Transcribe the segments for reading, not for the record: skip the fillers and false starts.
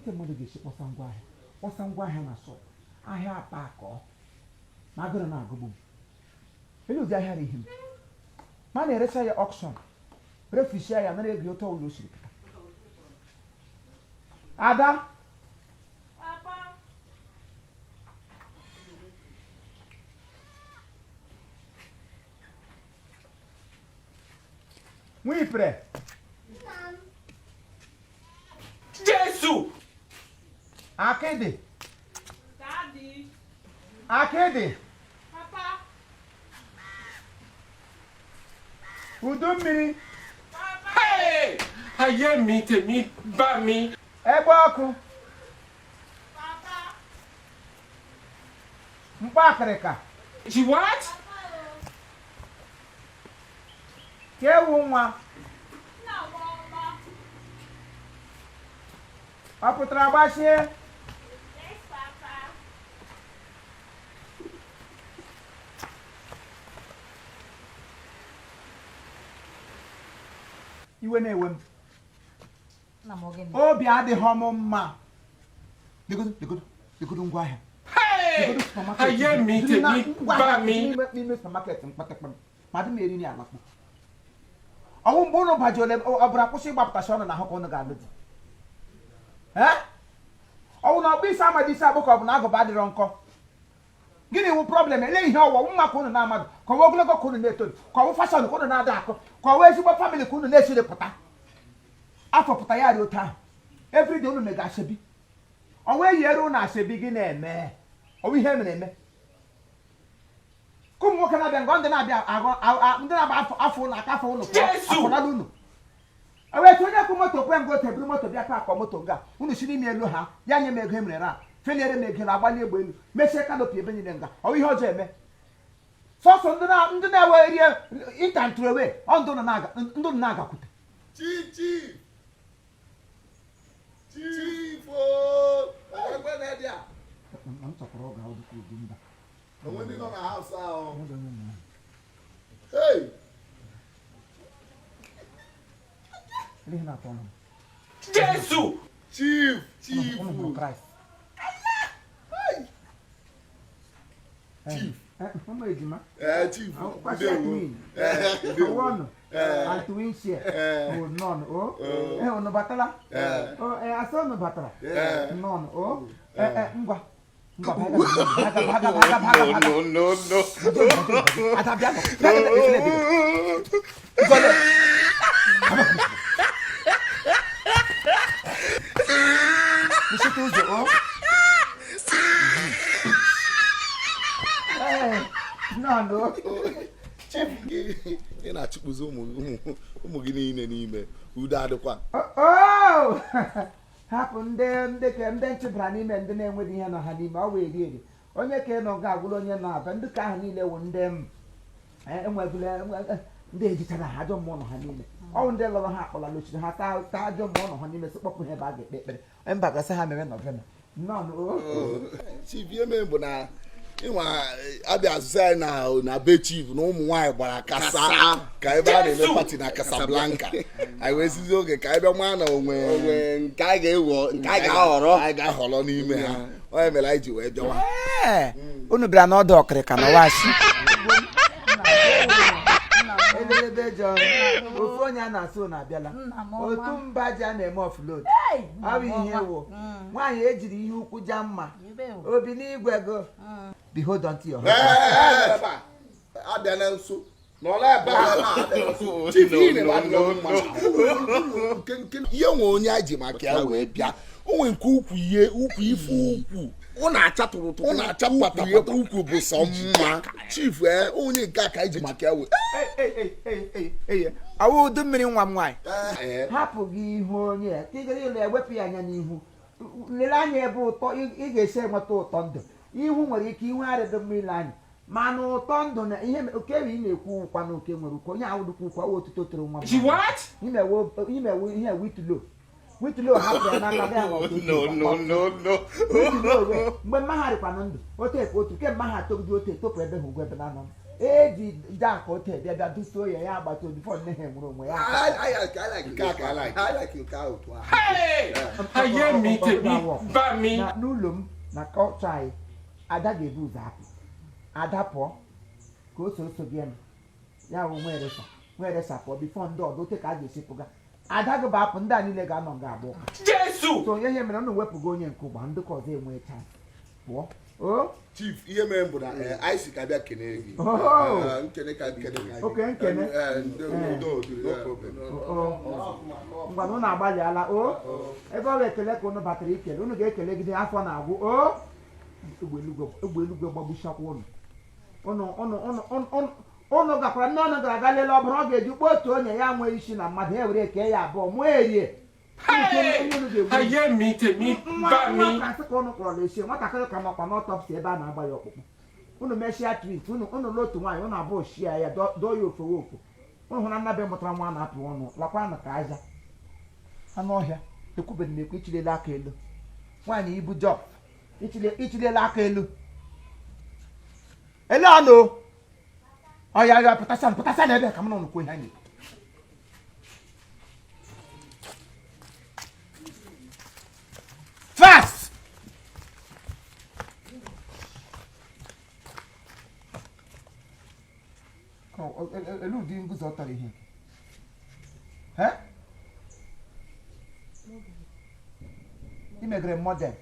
otu mmadụ ga-esi kpọsa ngwa ahịa na sọ ahịa akpa akọ ma agụrụ na-agụgbu m ele ụdị ahịa ihe m ma na-eresa ya ọkshọn refishia ya nara ego otu ọbụla o siri pụta ada Mwipre. Jesus! Akede. Daddy. Akede. Papa. Udu mmiri. Papa. Hey! Ayé mi tèmi bá mi. Egbe ọkụ. Papa. Mkpa akịrịka. She what? Ka ewu nwa. Nna mama. Ọ pụtara gbachie. Yes, Papa. Iwe na-ewe m. Na mo gini. Obi adịghị m mma. Legodo ngwa ahịa. Hey! Ayé mi tèmi bá mi. N'ime supermarket mkpatakpa m. Madụ m eri ni alakpụ. Ọnwụ mgbe ụnụ baji ole ọ bụla kwụsị ịgbapụtachi ọnụ na ahụ ka ụnụ ga-alụ di. Ọnwụ na ọkpụ isi amadi isi agbụ ka ọ bụ na agụba adịrọ nkọ. Gịnị wụ problem? Ele ihe ọwọ mma ka ụnụ na-amadụ ka ọwụ ogologo ka ụnụ na-etoli ka ọwụ fashọn ka ụnụ na-ada akụ ka ọwụ ezigbo famili ka ụnụ na-esiri pụta. Afọ pụta ya dị otu ahụ. Everyday ụnụ mega asebi. Ọnwụ eyiere ụnụ asebi gị na-eme. Ọwụ ihe mere eme. Kụmụ nwoke na-abịa ngọ ndị na-agba afọ ụlọ aka afọ ụlọ afọ n'ala ụlọ. Ewetu onye kwụ moto kwe ngo teburu moto bịa ka akọ moto nga unu si n'ime elu ha ya nye m ego emere ra feliere m ego na agbali egbe elu mechie kanopi ebe niile nga ọ ihe ọjọọ eme sọsọ ndị na-ewe rie intantrewe ọ ndụ na-agakwute Chief m chọkwara ọga ọdụkwu udu mba onwe ndị nọ na haus ahụ. Hey! ihe na-atọ ọnụ Jesus! Chief! ụnụ hụrụ Kraịst ụmụ ejima Chief! kwasị atụin ọnụ atụin shie nọn o ụnụ batala asị ụnụ batara nọn o ngwa Chief ị na-achụpụzi ụmụ gị niile n'ime udo adịkwa. Hapụ ndị nchụbara n'ime ndị na-enweghị ihe nọ ha n'ime ọ wee eri onye ka nọ ga agwụrụ onye na-abịa ndị ka ahụ niile wụ ndị enwebụla ndị ejichara ha ajọ mmụọ nọ ha niile ọwụ ndị lọrọ ha akpọla lochiri ha taa ajọ mmụọ nọ ha n'ime si kpọpụ ha ebe a ga-ekpe ekpere mba gasị ha mere nọvema Chief ihe mere bụ na ịnwa abịa azụzụ anyị na be Chief na ụmụ nwaanyị gbara kasa ka ebe a na-eme pati na Casablanca anyị wee sizi oge ka ebe maa na onwe nke anyị ga-ahọrọ n'ime ha onye mere anyị ji wee bịawa. unu bịara n'ọdụ ọkịrịka na washi elelebe jọ ofu onye a na-asụ na abịala otu mba ji a na-eme ọfụlod ọ bụ ihe wụ nwaanyị ejiri ihe ukwu ja mma obi n'igwe go behold unto your abịa na nso n'ọla ebe ihe nwe onye a ji maka ya wee bịa onwe nke ukwu ife ukwu ọ na-achapụta ukwu bụ sọ mma Chief onye nke a ka iji maka ya wee awụ udu mmiri nwa m nwaanyị hapụ gị ihu onye ka ị gara ụlọ ewepụ ya anya n'ihu lele anya ebe ụtọ ị ga-esi enweta ụtọ ndụ ihu nwere ike ihu arịdo mmiri anya mana ụtọ ndụ na ihe okewi ị na-ekwu ụkwa na oke nwere ụkọ onye awụdụkwa ụkwa owe otuto toro nwa imewe ihe witulo hapụrụ ya n'aka gị ahụ mgbe mma ha rịkwanụ ndụ otu efe otu ke mma ha atogide otu etopụ ebe ha ugwu ebe na anọ eji jack hotel bịa duso ya agbata obi fọ nne ha nwere onwe ya I like nke ahụ tụ ahụ. Ayé mi tèmi bá mi. n'ụlọ m na kọlchọ anyị ada ga-ebu ụzọ apụ ada pụọ ka o so gị m ya bụ nwa eresa pụọ bifọ ndị ọdụ ote ka a ga-esi pụga ada gị bụ apụ ndị a niile ga-anọ nga agba ụka Jésù. so onye ihe mere unu wepụgo onye nke ụgba ndị ka ọzọ enwee chance pụọ o Chief ihe mere bụ na anyị si ka bịa kene gị. Nkene ka oke nkene ngwa na unu agbalịala o ebe ọ ga-ekele ka unu batara ikele unu ga-ekele gide afọ na-agwụ o egbe eluigwe gbagbuchakwa unu gakwara nne ọnụ gara aga lelee ọbụrụ ọ ga-eji kpọọ otu onye ya nwee isi na mmadụ ya were kee ya abụọ mụọ erie Ayé mi tèmi bá mi. asị ka unu kpọrọ esi nwatakịrị ka nọkwa n'ọtọpsi ebe a na-agba ya ọkpụkpụ unu mechia twit unu n'otu nwaanyị unu abụọ shia ya dọọ ya ofewe ofo unu hụ na nnabe mụtara nwa na-apụ ọnụ lakwa ka aja anụ ọhịa ekwubeghị m ekwu ichilele aka elu nwaanyị ibu jọb ichilele aka elu ele ọnụ ọya ya pụtasịa na ebe ka m nọ n'okwu ha na-ekwu fast elu ụdị nguzo tọrọ ihe imegere model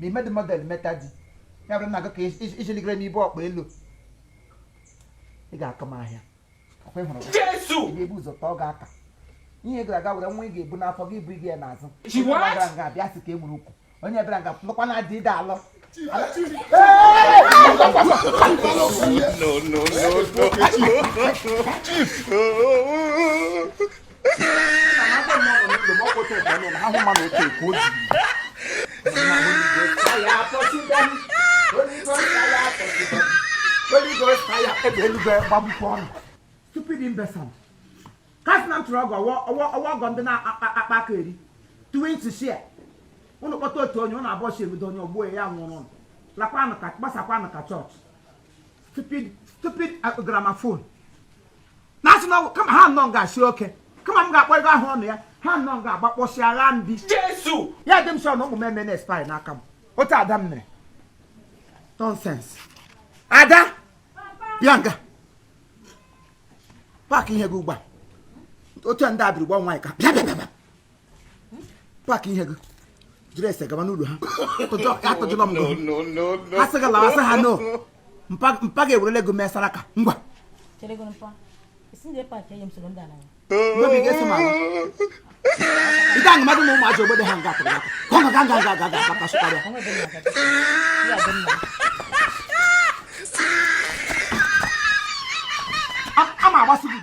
ma imedi model meta di ya bụrụ na aga ka icheligere n'ibe ọkpa elu ị ga-akọ m ahịa ọkwa ịhụrụ Jésù. ị ga-ebu ụzọ tọọ gị aka ihe gara aga were nwa ị ga-ebu n'afọ gị ibu gị ya n'azụ What? gara nga bịa sị ka e nwere ukwu onye bịara nga lụkwa na adị ide alọ stupid imbecile kasị na ntụrụ ọgọ ọgọ ndị na-akpa aka eri twins share unu kpọta otu onye unu abụọ si ebido onye ogbuo ya nwụrụ ụnụ lakwanụ ka gbasakwanụ ka chọọchị stupid gramophone na-asị na kama ha nọ ga-asị oke kama m ga-akpọ ego ahụ ọnụ ya ha nọ ga-agbakpọsi agha ndị Jésù. ya dị m sọ na ụmụ m eme na-espai n'aka m otu ada m mere nonsense ada bịa nga paakị ihe gị ugbu a otu ndị abịrị gba nwaanyị ka bịa paakị ihe gị jiri ese gaba n'ụlọ ha atụjụla m gị ha sị gị lawa sị ha no mpa ga-ewerele gị mee saraka ngwa mgbe ị ga-eso m ala ide aṅụ mmadụ na ụmụ ajọ obodo ha nga atụrụ aka ka ọ nọ ga kasụkarịa ama agbasị gị